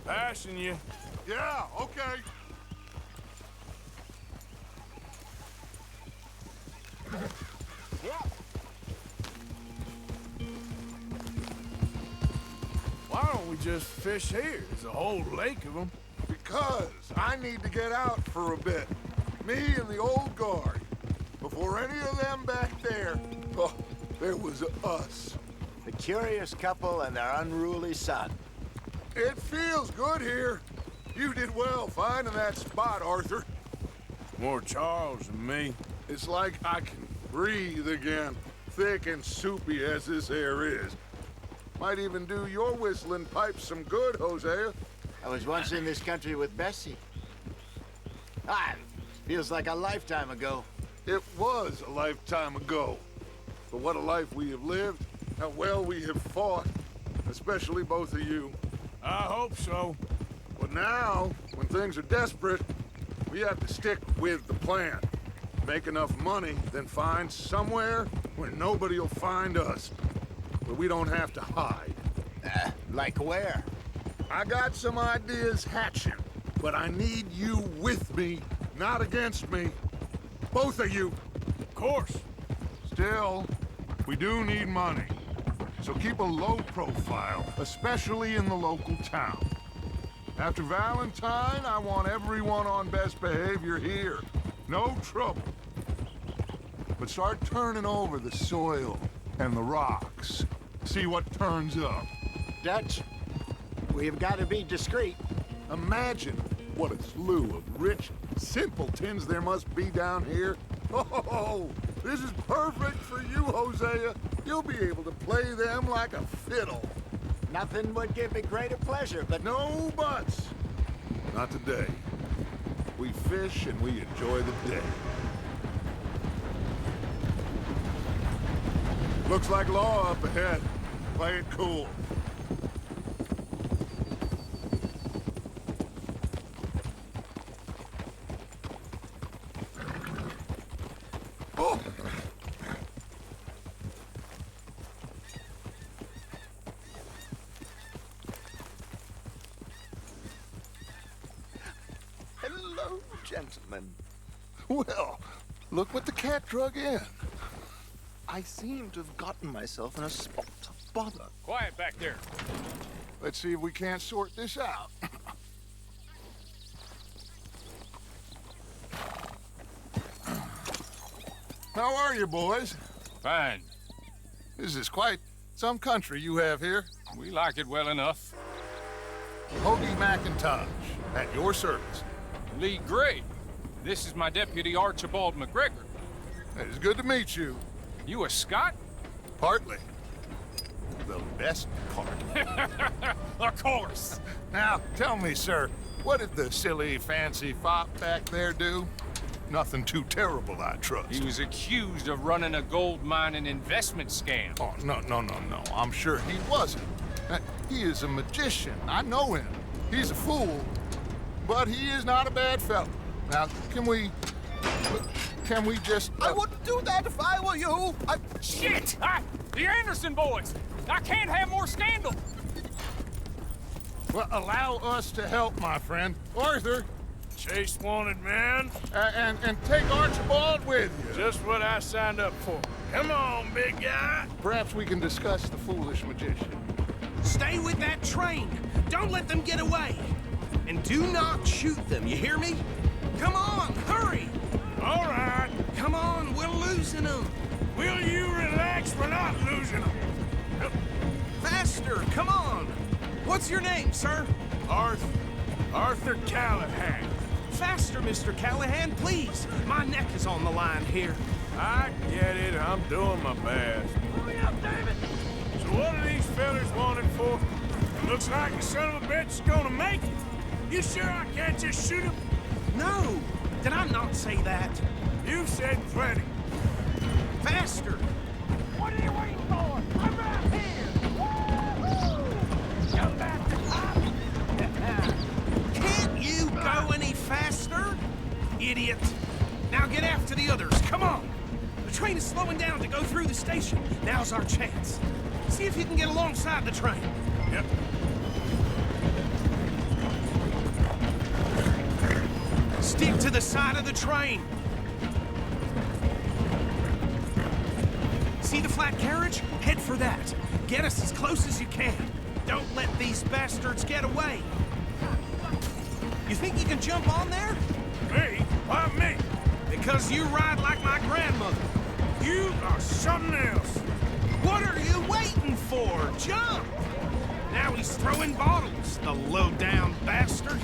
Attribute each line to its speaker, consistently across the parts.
Speaker 1: Passing you.
Speaker 2: Yeah, okay.
Speaker 1: Why don't we just fish here? There's a whole lake of them.
Speaker 2: Because I need to get out for a bit. Me and the old guard. Before any of them back there, oh, there was us.
Speaker 3: The curious couple and their unruly son.
Speaker 2: It feels good here. You did well finding that spot, Arthur.
Speaker 1: More Charles than me.
Speaker 2: It's like I can breathe again, thick and soupy as this air is. Might even do your whistling pipes some good, Hosea.
Speaker 3: I was once in this country with Bessie. Ah, feels like a lifetime ago.
Speaker 2: It was a lifetime ago. But what a life we have lived, how well we have fought, especially both of you.
Speaker 1: I hope so.
Speaker 2: But now, when things are desperate, we have to stick with the plan. Make enough money, then find somewhere where nobody will find us. Where we don't have to hide.
Speaker 3: Like where?
Speaker 2: I got some ideas hatching, but I need you with me, not against me. Both of you.
Speaker 1: Of course.
Speaker 2: Still, we do need money. So keep a low profile, especially in the local town. After Valentine, I want everyone on best behavior here. No trouble. But start turning over the soil and the rocks. See what turns up.
Speaker 3: Dutch, we've got to be discreet.
Speaker 2: Imagine what a slew of rich simpletons there must be down here. Oh, this is perfect for you, Hosea. You'll be able to play them like a fiddle.
Speaker 3: Nothing would give me greater pleasure, but
Speaker 2: No buts. Not today. We fish and we enjoy the day. Looks like law up ahead. Play it cool. Oh!
Speaker 3: hello, gentlemen.
Speaker 2: Well, look what the cat drug in.
Speaker 4: I seem to have gotten myself in a spot of bother.
Speaker 1: Quiet back there.
Speaker 2: Let's see if we can't sort this out. How are you, boys?
Speaker 1: Fine.
Speaker 2: This is quite some country you have here.
Speaker 1: We like it well enough.
Speaker 2: Hoagie McIntosh, at your service.
Speaker 1: Lee Gray. This is my deputy Archibald McGregor.
Speaker 2: It is good to meet you.
Speaker 1: You a Scot?
Speaker 2: Partly. The best part.
Speaker 1: Of course.
Speaker 2: Now, tell me, sir, what did the silly, fancy fop back there do? Nothing too terrible, I trust.
Speaker 1: He was accused of running a gold mining investment scam.
Speaker 2: Oh, no. I'm sure he wasn't. He is a magician. I know him. He's a fool, but he is not a bad fellow. Now, can we just...
Speaker 4: I wouldn't do that if I were you.
Speaker 1: Shit! The Anderson boys! I can't have more scandal!
Speaker 2: Well, allow us to help, my friend. Arthur,
Speaker 1: Chase wanted man.
Speaker 2: and take Archibald with you.
Speaker 1: Just what I signed up for. Come on, big guy.
Speaker 2: Perhaps we can discuss the foolish magician.
Speaker 5: Stay with that train. Don't let them get away. And do not shoot them, you hear me? Come on, hurry!
Speaker 1: All right.
Speaker 5: Come on, we're losing them.
Speaker 1: Will you relax? We're not losing them.
Speaker 5: Faster, come on. What's your name, sir?
Speaker 1: Arthur Callahan.
Speaker 5: Faster, Mr. Callahan, please. My neck is on the line here.
Speaker 1: I get it. I'm doing my best.
Speaker 5: Hurry up, David!
Speaker 1: So what are these fellas wanted for? Looks like the son of a bitch is gonna make it. You sure I can't just shoot him?
Speaker 5: No, did I not say that?
Speaker 1: You said plenty.
Speaker 5: Faster! What are you waiting for? I'm right here! Woo-hoo! Go back to top! Can't you go any faster? Idiot! Now Now get after the others, come on! The train is slowing down to go through the station. Now's our chance. See if you can get alongside the train.
Speaker 1: Yep.
Speaker 5: Stick to the side of the train. See the flat carriage? Head for that. Get us as close as you can. Don't let these bastards get away. You think you can jump on there?
Speaker 1: Me? Why me?
Speaker 5: Because you ride like my grandmother.
Speaker 1: You are something else.
Speaker 5: What are you waiting for? Jump! Now he's throwing bottles, the low-down bastard.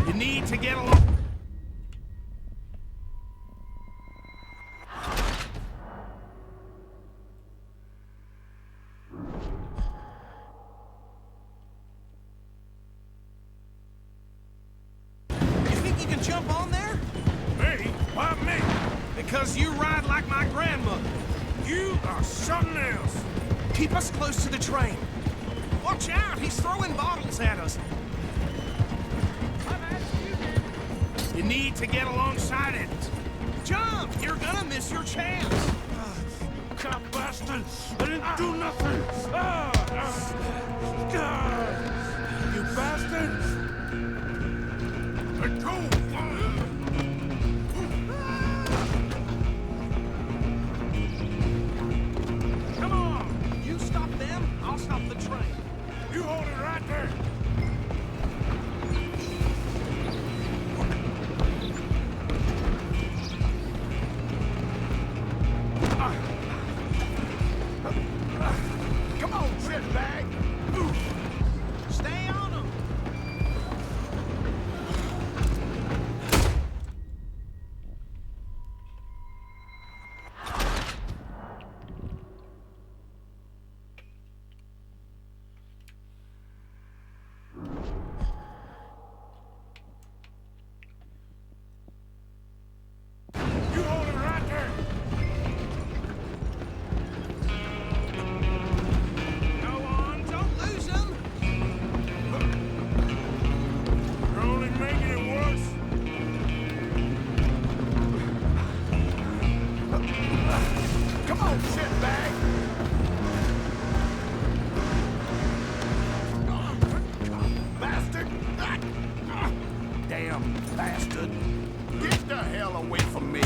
Speaker 5: You need to get along. You think you can jump on there?
Speaker 1: Me? Why me?
Speaker 5: Because you ride like my grandmother.
Speaker 1: You are something else.
Speaker 5: Keep us close to the train. Watch out, he's throwing bottles at us. You need to get alongside it. Jump! You're gonna miss your chance.
Speaker 1: Cop bastard! I didn't do nothing! You bastard! Let go!
Speaker 5: Come on! You stop them, I'll stop the train.
Speaker 1: You hold it right there!
Speaker 3: Come on, shitbag!
Speaker 5: Stay on them!
Speaker 1: You hold it right there!
Speaker 5: Go on, don't lose them!
Speaker 1: You're only making it worse.
Speaker 3: Come on, shitbag! Bastard!
Speaker 5: Damn bastard.
Speaker 3: Get the hell away from me!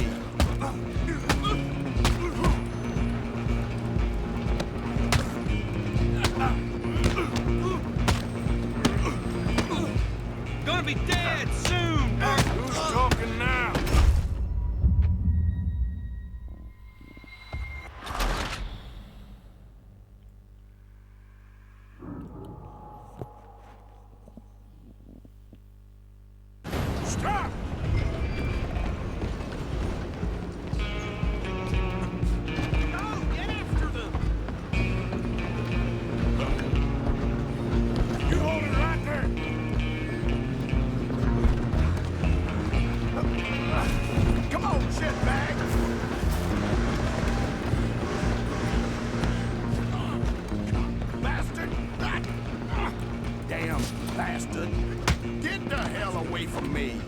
Speaker 5: Gonna be dead soon!
Speaker 1: Who's talking now? Stop!
Speaker 5: Go, get after them!
Speaker 1: You hold it right there!
Speaker 3: Come on, shitbag! Bastard!
Speaker 5: Damn bastard.
Speaker 3: Get the hell away from me!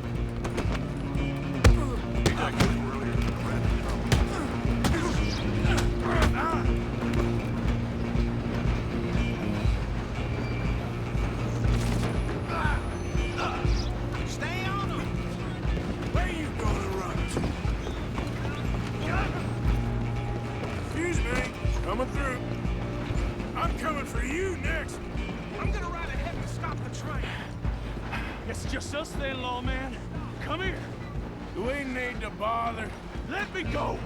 Speaker 5: Stay on them!
Speaker 1: Where you gonna run? Excuse me, coming through. I'm coming for you next.
Speaker 5: I'm gonna ride ahead and stop the train.
Speaker 1: It's just us then, lawman. Come here. Do we need to bother? Let me go.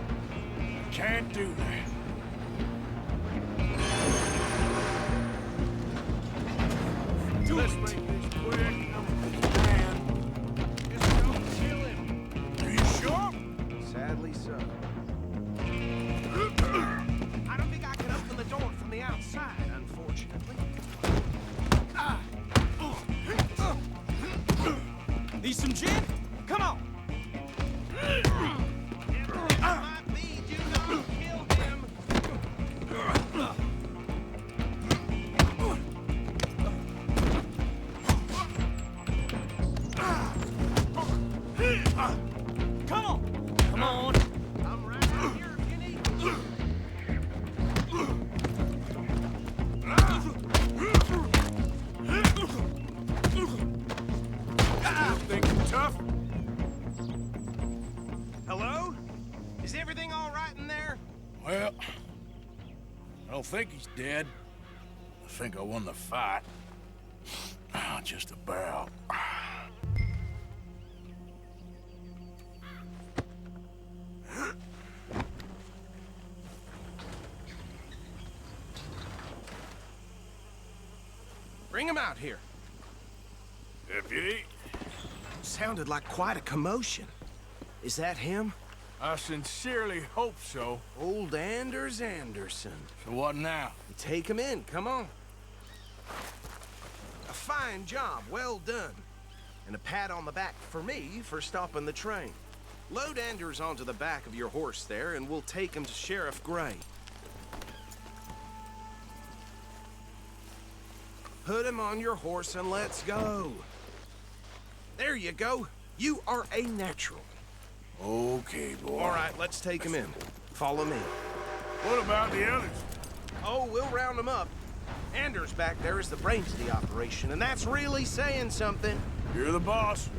Speaker 1: Can't do that. Let's make this quick. Man.
Speaker 5: Just don't kill him.
Speaker 1: Are you sure?
Speaker 4: Sadly so.
Speaker 5: I don't think I can open the door from the outside, unfortunately. Need some gin? Come on! Might be, do not kill him! Come on! Come on!
Speaker 1: Well, I don't think he's dead. I think I won the fight. Just about.
Speaker 5: Bring him out here.
Speaker 1: Deputy,
Speaker 5: Sounded like quite a commotion. Is that him?
Speaker 1: I sincerely hope so.
Speaker 5: Old Anders Anderson.
Speaker 1: So what now?
Speaker 5: Take him in, come on. A fine job, well done. And a pat on the back for me for stopping the train. Load Anders onto the back of your horse there, and we'll take him to Sheriff Gray. Put him on your horse and let's go. There you go. You are a natural.
Speaker 1: Okay, boy.
Speaker 5: All right, let's take him in. Follow me.
Speaker 1: What about the others?
Speaker 5: Oh, we'll round them up. Anders back there is the brains of the operation, and that's really saying something.
Speaker 1: You're the boss.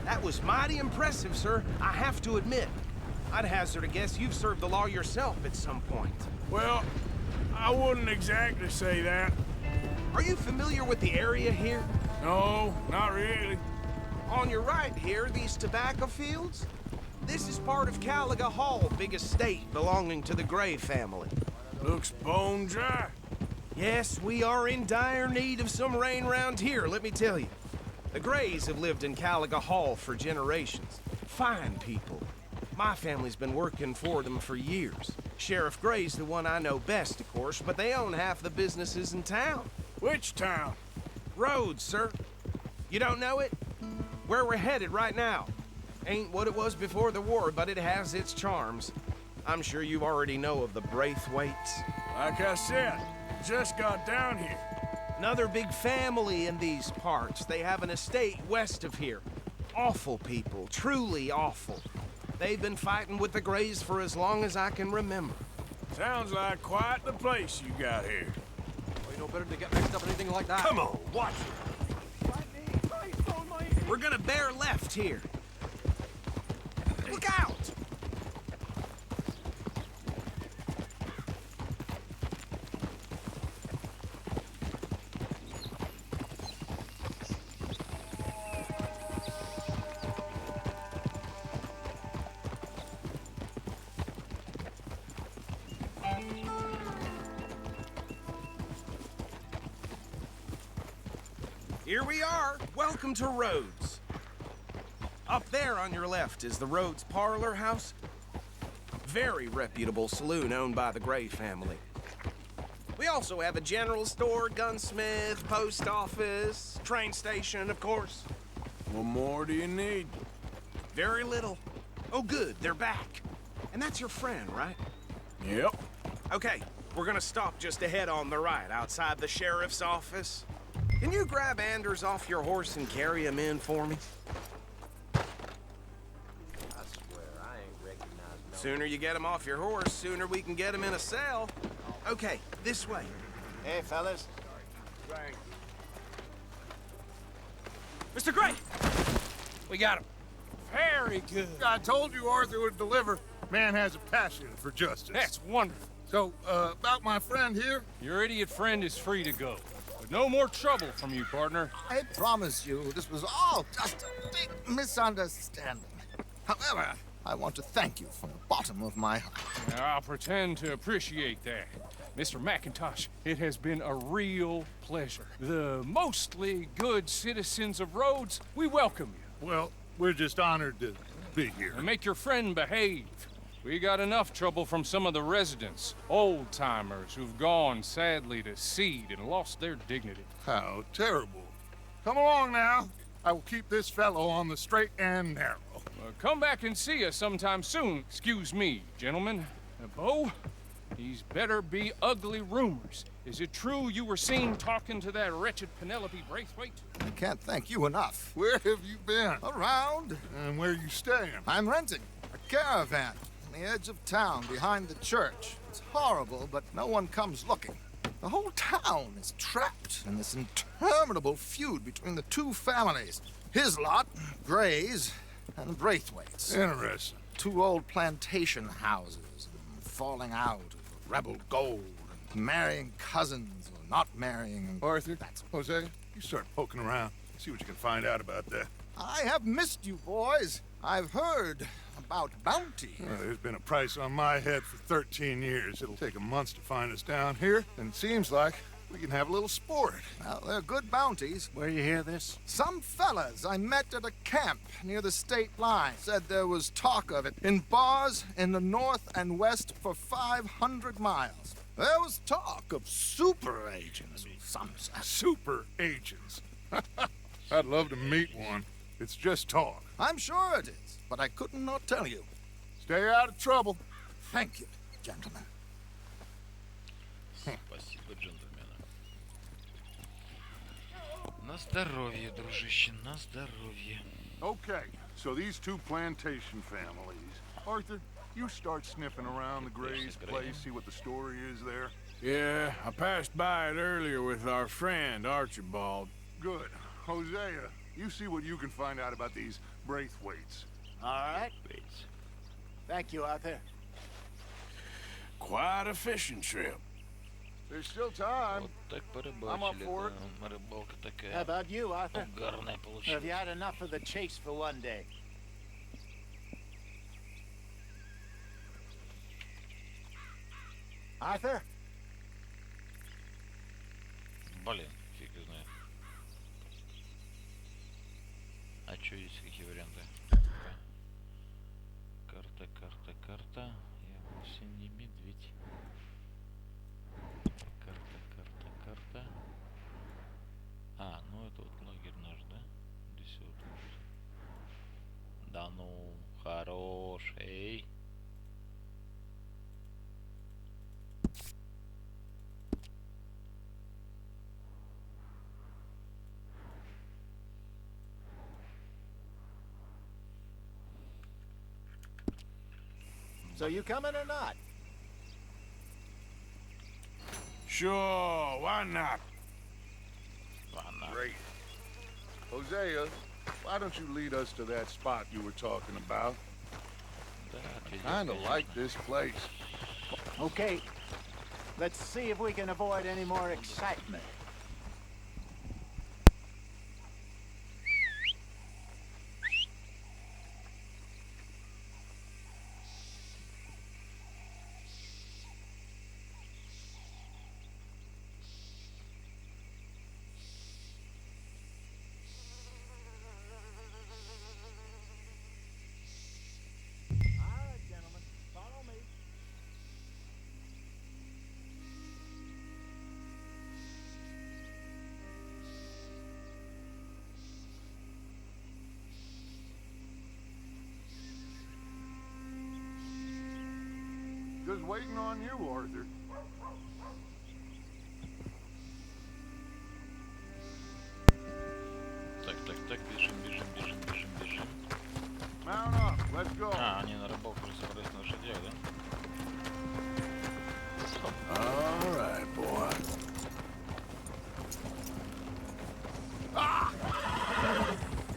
Speaker 5: That was mighty impressive, sir. I have to admit. I'd hazard a guess you've served the law yourself at some point.
Speaker 1: Well, I wouldn't exactly say that.
Speaker 5: Are you familiar with the area here?
Speaker 1: No, not really.
Speaker 5: On your right here, these tobacco fields? This is part of Caliga Hall, big estate belonging to the Gray family.
Speaker 1: Looks bone dry.
Speaker 5: Yes, we are in dire need of some rain round here, let me tell you. The Grays have lived in Caliga Hall for generations. Fine people. My family's been working for them for years. Sheriff Gray's the one I know best, of course, but they own half the businesses in town.
Speaker 1: Which town?
Speaker 5: Rhodes, sir. You don't know it? Where we're headed right now. Ain't what it was before the war, but it has its charms. I'm sure you already know of the Braithwaites.
Speaker 1: Like I said, just got down here.
Speaker 5: Another big family in these parts. They have an estate west of here. Awful people, truly awful. They've been fighting with the Grays for as long as I can remember.
Speaker 1: Sounds like quite the place you got here.
Speaker 6: Well, you know better to get mixed up in anything like that.
Speaker 5: Come on, watch it. We're gonna bear left here. Look out! Here we are. Welcome to Rhodes. Up there on your left is the Rhodes Parlor House. Very reputable saloon owned by the Gray family. We also have a general store, gunsmith, post office, train station, of course.
Speaker 1: What more do you need?
Speaker 5: Very little. Oh, good, they're back. And that's your friend, right?
Speaker 1: Yep.
Speaker 5: Okay, we're gonna stop just ahead on the right, outside the sheriff's office. Can you grab Anders off your horse and carry him in for me? Sooner you get him off your horse, sooner we can get him in a cell. Okay, this way.
Speaker 3: Hey, fellas.
Speaker 6: Mr. Gray! We got him.
Speaker 1: Very good.
Speaker 2: I told you Arthur would deliver. Man has a passion for justice.
Speaker 6: That's wonderful.
Speaker 2: So, about my friend here?
Speaker 6: Your idiot friend is free to go. But no more trouble from you, partner.
Speaker 4: I promise you, this was all just a big misunderstanding. However, I want to thank you from the bottom of my heart.
Speaker 6: Now, I'll pretend to appreciate that. Mr. McIntosh, it has been a real pleasure. The mostly good citizens of Rhodes, we welcome you.
Speaker 2: Well, we're just honored to be here.
Speaker 6: And make your friend behave. We got enough trouble from some of the residents, old-timers who've gone, sadly, to seed and lost their dignity.
Speaker 2: How terrible. Come along now. I will keep this fellow on the straight and narrow.
Speaker 6: Come back and see us sometime soon. Excuse me, gentlemen. Bo, these better be ugly rumors. Is it true you were seen talking to that wretched Penelope Braithwaite?
Speaker 4: I can't thank you enough.
Speaker 2: Where have you been?
Speaker 4: Around,
Speaker 2: And where you staying?
Speaker 4: I'm renting a caravan on the edge of town behind the church. It's horrible, but no one comes looking. The whole town is trapped in this interminable feud between the two families. His lot, Gray's, and Braithwaite's.
Speaker 2: Interesting.
Speaker 4: Two old plantation houses, falling out over rebel gold, and marrying cousins or not marrying. And
Speaker 2: Arthur,
Speaker 4: that's
Speaker 2: Jose, you start poking around. See what you can find out about that.
Speaker 4: I have missed you, boys. I've heard about bounty.
Speaker 2: Well, there's been a price on my head for 13 years. It'll take 'em months to find us down here, and it seems like we can have a little sport.
Speaker 4: Well, they're good bounties.
Speaker 3: Where you hear this?
Speaker 4: Some fellas I met at a camp near the state line said there was talk of it in bars in the north and west for 500 miles. There was talk of super agents, some said.
Speaker 2: Super agents. I'd love to meet one. It's just talk.
Speaker 4: I'm sure it is, but I couldn't not tell you.
Speaker 2: Stay out of trouble.
Speaker 4: Thank you, gentlemen.
Speaker 7: Спасибо, джентльмены. На здоровье, дружище, на здоровье.
Speaker 2: Okay, so these two plantation families. Arthur, you start sniffing around the Gray's place, see what the story is there.
Speaker 1: Yeah, I passed by it earlier with our friend, Archibald.
Speaker 2: Good. Hosea, you see what you can find out about these Braithwaites.
Speaker 3: All right.
Speaker 7: Wait.
Speaker 3: Thank you, Arthur.
Speaker 1: Quite a fishing trip.
Speaker 2: There's still time.
Speaker 7: Вот так
Speaker 2: I'm up
Speaker 7: порыбачили,
Speaker 2: for it.
Speaker 7: да. Рыбалка
Speaker 3: How
Speaker 7: такая
Speaker 3: about you, Arthur?
Speaker 7: угарная
Speaker 3: Have
Speaker 7: получилась.
Speaker 3: you had enough of the chase for one day? Arthur?
Speaker 7: Блин, фиг его знает. А чё есть, какие варианты? Карта, карта, карта. Я вовсе не медведь. Карта, карта, карта. А, ну это вот лагерь наш, да? Здесь вот. Да ну, хорош, эй.
Speaker 3: So you coming or not?
Speaker 1: Sure, why not?
Speaker 7: Ладно.
Speaker 2: Great. Hosea, why don't you lead us to that spot you were talking about?
Speaker 7: Да, отведёт,
Speaker 2: Kinda
Speaker 7: конечно.
Speaker 2: like this place.
Speaker 3: Okay. Let's see if we can avoid any more excitement. All right, gentlemen, follow me.
Speaker 2: Just waiting on you, Arthur.
Speaker 7: Так, так, так, бежим, бежим, бежим, бежим, бежим.
Speaker 2: Mount up. Let's go.
Speaker 7: А, они на рыбалку уже собрались на лошадях, да?
Speaker 1: All right, boy.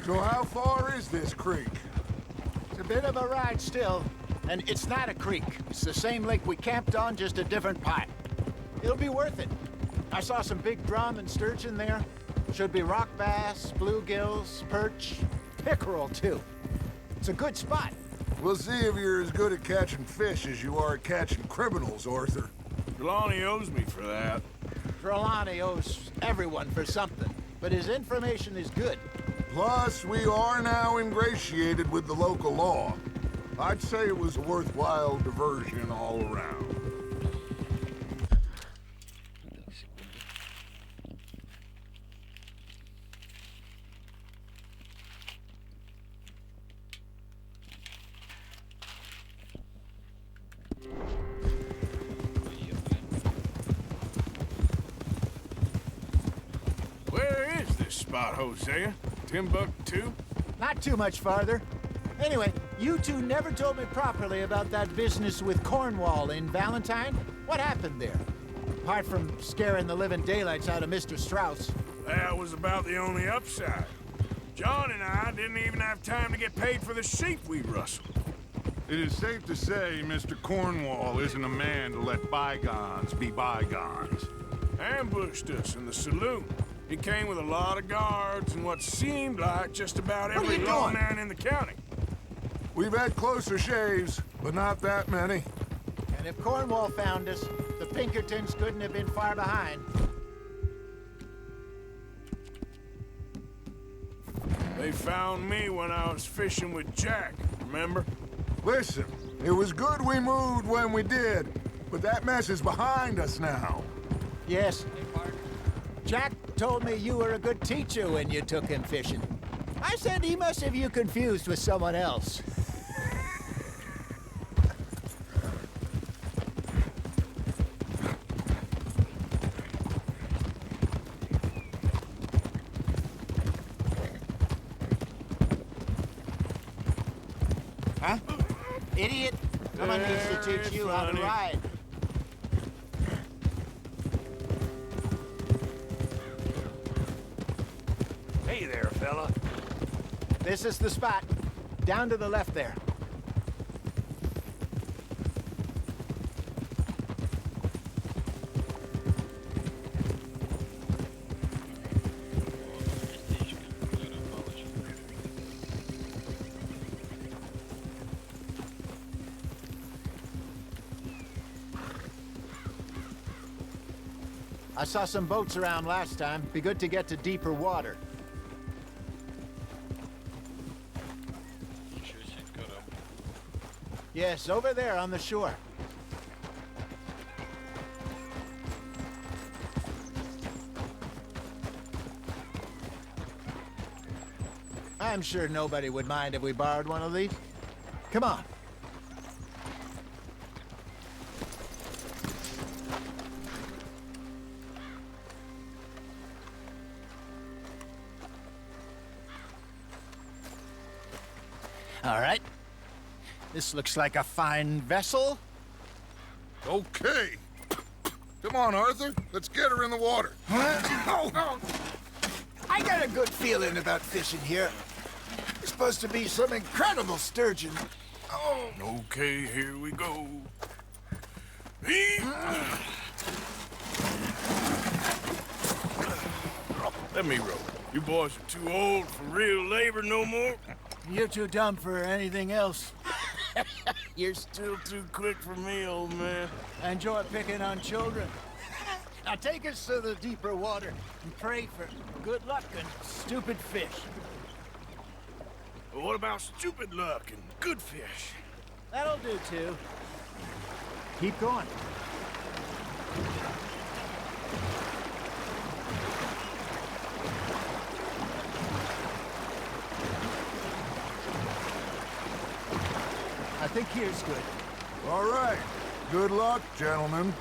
Speaker 2: So how far is this creek?
Speaker 3: It's a bit of a ride still, and it's not a creek. It's the same lake we camped on, just a different part. It'll be worth it. I saw some big drum and sturgeon there. Should be rock bass, bluegills, perch, pickerel too. It's a good spot.
Speaker 2: We'll see if you're as good at catching fish as you are at catching criminals, Arthur.
Speaker 1: Trelawney owes me for that.
Speaker 3: Trelawney owes everyone for something, but his information is good.
Speaker 2: Plus, we are now ingratiated with the local law. I'd say it was a worthwhile diversion all around.
Speaker 7: Так, секунду. Поехали.
Speaker 1: Where is this spot, Hosea? Timbuktu?
Speaker 3: Not too much farther. Anyway, you two never told me properly about that business with Cornwall in Valentine. What happened there? Apart from scaring the living daylights out of Mr. Strauss.
Speaker 1: That was about the only upside. John and I didn't even have time to get paid for the sheep we rustled.
Speaker 2: It is safe to say Mr. Cornwall isn't a man to let bygones be bygones.
Speaker 1: Ambushed us in the saloon. He came with a lot of guards and what seemed like just about
Speaker 3: What are
Speaker 1: every
Speaker 3: you doing?
Speaker 1: lawman in the county.
Speaker 2: We've had closer shaves, but not that many.
Speaker 3: And if Cornwall found us, the Pinkertons couldn't have been far behind.
Speaker 1: They found me when I was fishing with Jack, remember?
Speaker 2: Listen, it was good we moved when we did, but that mess is behind us now.
Speaker 3: Yes. Jack told me you were a good teacher when you took him fishing. I said he must have you confused with someone else. Huh? Idiot! Someone needs to teach you how to
Speaker 1: funny.
Speaker 3: ride.
Speaker 1: Hey there, fella.
Speaker 3: This is the spot. Down to the left there. I saw some boats around last time. Be good to get to deeper water.
Speaker 7: Ничего себе, корабль.
Speaker 3: Yes, over there on the shore. I'm sure nobody would mind if we borrowed one of these. Come on. All right. This looks like a fine vessel.
Speaker 2: Okay. Come on, Arthur. Let's get her in the water.
Speaker 3: I got a good feeling about fishing here. It's supposed to be some incredible sturgeon. Oh,
Speaker 1: Okay, here we go. Let me row. You boys are too old for real labor no more.
Speaker 3: you're too dumb for anything else.
Speaker 1: You're still too quick for me, old man.
Speaker 3: I enjoy picking on children. Now take us to the deeper water and pray for good luck and stupid fish.
Speaker 1: But what about stupid luck and good fish?
Speaker 3: That'll do too. Keep going. I think here's good.
Speaker 2: All right. Good luck, gentlemen.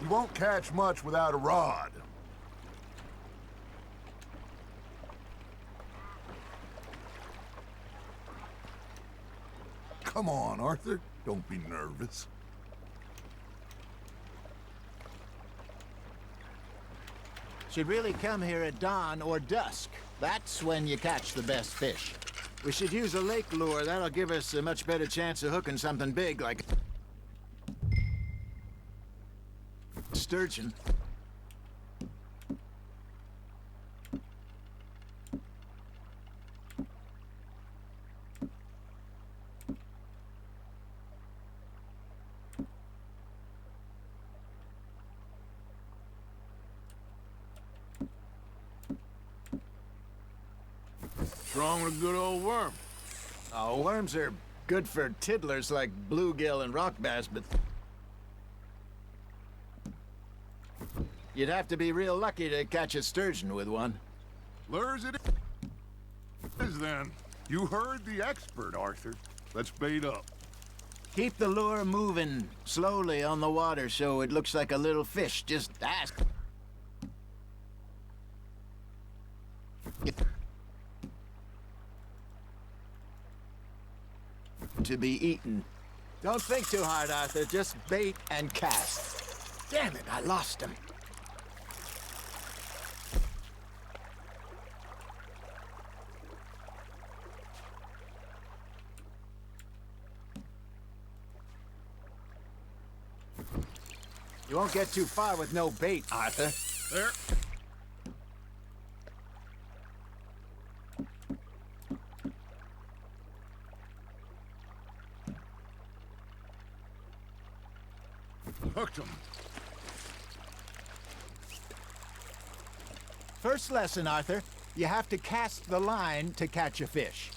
Speaker 2: You won't catch much without a rod. Come on, Arthur. Don't be nervous.
Speaker 3: Should really come here at dawn or dusk. That's when you catch the best fish. We should use a lake lure. That'll give us a much better chance of hooking something big like sturgeon.
Speaker 1: What's wrong with a good old worm?
Speaker 3: Oh, worms are good for tiddlers like bluegill and rock bass, but you'd have to be real lucky to catch a sturgeon with one.
Speaker 2: Lures it is then. You heard the expert, Arthur. Let's bait up.
Speaker 3: Keep the lure moving slowly on the water so it looks like a little fish. Just ask. To be eaten. Don't think too hard, Arthur. Just bait and cast. Damn it, I lost him. You won't get too far with no bait, Arthur.
Speaker 1: There.
Speaker 2: Hooked him.
Speaker 3: First lesson, Arthur. You have to cast the line to catch a fish.